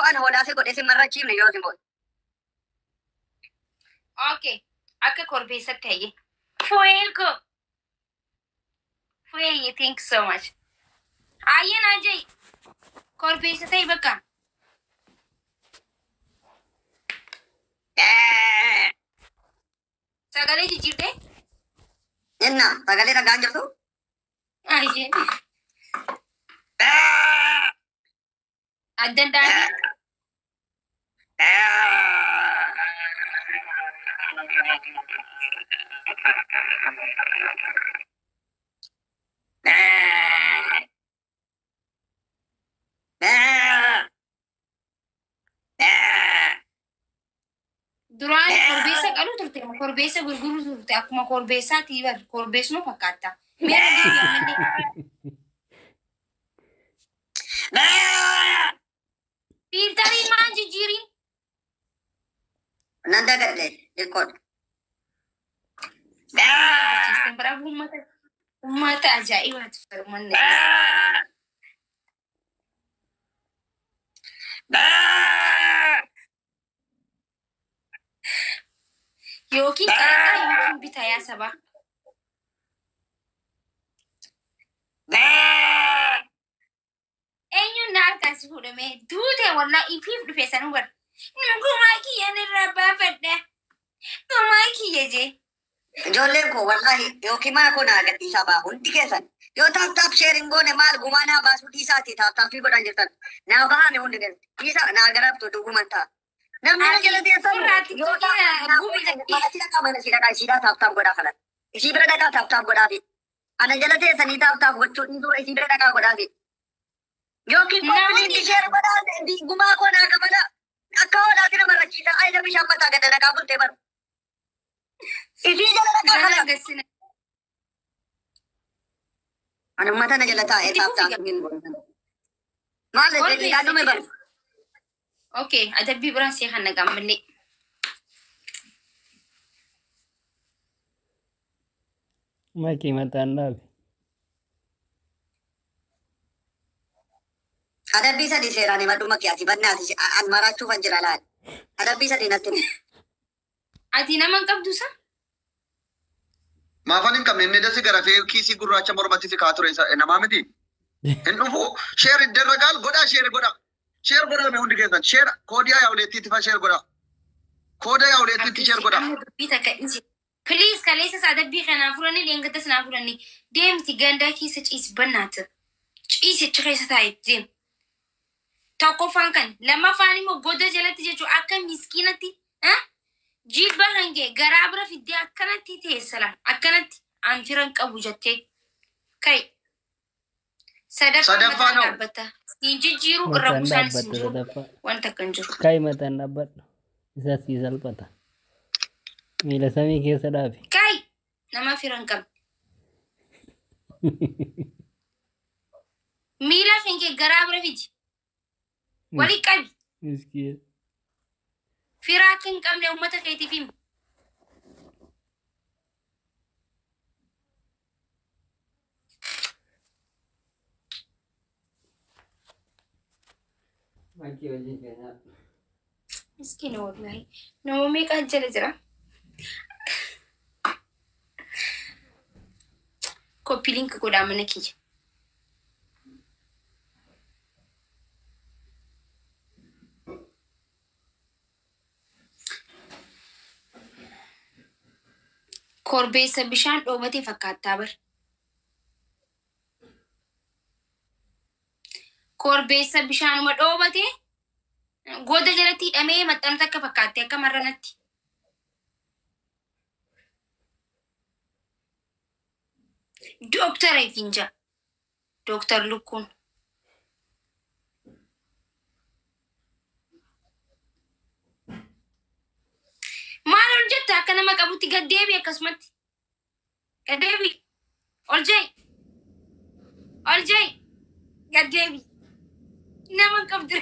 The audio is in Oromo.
yoo an hoolaa si godhe si marrachiifne yoo si booda. Okay. Akka korbeessa ta'e. Fuego. Fuego, thank you so much. Ayyan ajay. Korbeessa ta'e bakka. Sagalee jijjiirte? Jenna sagalee dhagaan jirtu? Ayyan. Addan daadii. Duraan korbeessa qalu turte korbeessa gurguru turte akkuma korbeessaati bar korbeessuma fakkaata. Meera deebi'a malee. Filtarii maan jijjiirin? Nanda gadle ilkoodha. Baraaf uummata ajaa'ibaatu firmanne. Yookiin qaraxa yookiin bitayaa sabaa. Eenyuun na harkaas fuudhame duute wallaa ifiif dhufe sanuu bar. Gumaa kiyyaan irraa baafadha. Gumaa kiyya jee. Ijoolleen koo wallahi yookiin mana koo naa gadhiisaa baa hundi keessan. Yoo taaptaap sheerin goone maal gumaa naa baasuu dhiisaati taaptaappii godhan jirtan. Naa bahame hundi keessan. Dhiisa naa garaaftu dhuguman ta'a. Namni na jala teessan yoo mana si dhaqaa isiidhaa taaptaap godhaa kanan. Isii bira dhaqaa taaptaap godhaafi. Ana jala teessanii taaptaap gochuu dhiisuu isii bira dhaqaa godhaafi. Yookiin koppiliitti sheer godhaa gumaa koo naa qabala. Akka hoolaatti nama rachiisa ayida bishaan mataa gada dhaqaa bultee baru. Isii jala dhaqaa kanan. Ana ummata na jala taa'ee taaptaap hin godhan. Maal yaadame baru. Okay, adabbii biraan see kan nagaan malee. Makii mataan dhaabe. Adabbii sadii seeraan himadhu makiyaati bannaati an maraachuufan jira laal. Adabbii sadii natti himi. Ati nama hin qabdu sa? Maafan hin qabne inni dasi gara fee kiisii gurraacha mormatti si kaa ture namaa miti. Hin dhufu sheer iddarra gaal godhaa sheer godhaa. Share goda me hundi keessan share koodiyaa yaa uleettiitti fa share goda kooda yaa uleettiitti share goda please kaleessa sadabbii kanaa furanii leengatas naa furanii deemti gandaa keessa ciisi bannaata ciisicha keessa taa'e deem tokkoffaan kan lammaffaan immoo goda jalatti jechuun akka miskiinatti jilba hangee garaa bira fiddee akkanatti teessala akkanatti an firan qabu jettee kai sadaffaan dhaabbata. Injijjiiru irra busaan isin jiru wanta kan jiru. Kai mataan dhaabbadhu. Isa sii salphata. Miila samii keessa dhaabe. Kai nama firan qabu. Miila finkee garaa bira fidi. Walii qabi. Miskiin. Firaa akka hin qabne uummata keetiif himu. Miskiin wallahi. Nama meeqa jala jira? Koppii linki godhaa mana kiyya. Korbeessa bishaan dhoobate fakkaattaa bar. Korbeessa bishaanuma dhoobate goda jalatti hidhamee maxxansa akka fakkaatte akka marranatti. Dooktara Ifinja. Dooktar Lukkuun. Maal ol jetta akka nama qabutti gaddeebi akkasumatti. Gaddeebi. Ol jai. Ol jai. Gaddeebi. Nama qabdu.